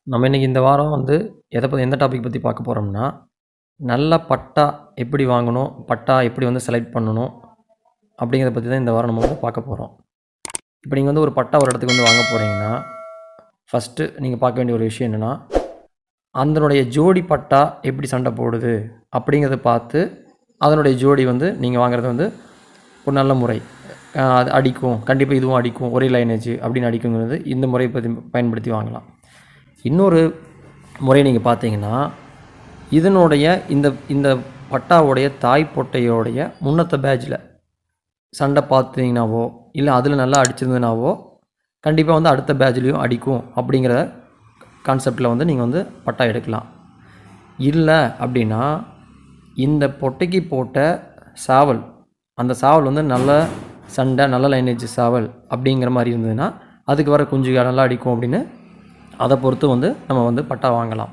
நம்ம இன்றைக்கி இந்த வாரம் எந்த டாபிக் பற்றி பார்க்க போகிறோம்னா, நல்ல பட்டா எப்படி வாங்கணும், பட்டா எப்படி செலக்ட் பண்ணணும் அப்படிங்கிறத பற்றி தான் இந்த வாரம் நம்ம பார்க்க போகிறோம். இப்போ நீங்கள் ஒரு பட்டா ஒரு இடத்துக்கு வாங்க போகிறீங்கன்னா, ஃபஸ்ட்டு நீங்கள் பார்க்க வேண்டிய ஒரு விஷயம் என்னென்னா, அதனுடைய ஜோடி பட்டா எப்படி சண்டை போடுது அப்படிங்கிறத பார்த்து, அதனுடைய ஜோடி நீங்கள் வாங்குறது ஒரு நல்ல முறை. அது அடிக்கும், கண்டிப்பாக இதுவும் அடிக்கும், ஒரே லைனேஜ் அப்படின்னு அடிக்குங்கிறது இந்த முறையை பயன்படுத்தி வாங்கலாம். இன்னொரு முறை நீங்கள் பார்த்தீங்கன்னா, இதனுடைய இந்த பட்டாவுடைய தாய் பொட்டையோடைய முன்னத்த பேட்சில் சண்டை பார்த்தீங்கன்னாவோ, இல்லை அதில் நல்லா அடிச்சிருந்ததுனாவோ, கண்டிப்பாக அடுத்த பேட்ச்லேயும் அடிக்கும் அப்படிங்கிற கான்செப்டில் நீங்கள் பட்டா எடுக்கலாம். இல்லை அப்படின்னா, இந்த பொட்டைக்கு போட்ட சாவல், அந்த சாவல் நல்ல சண்டை, நல்ல லைனேஜ் சாவல் அப்படிங்கிற மாதிரி இருந்ததுன்னா, அதுக்கு வர குஞ்சுகள் நல்லா அடிக்கும் அப்படின்னு அதை பொறுத்து நம்ம பட்டா வாங்கலாம்.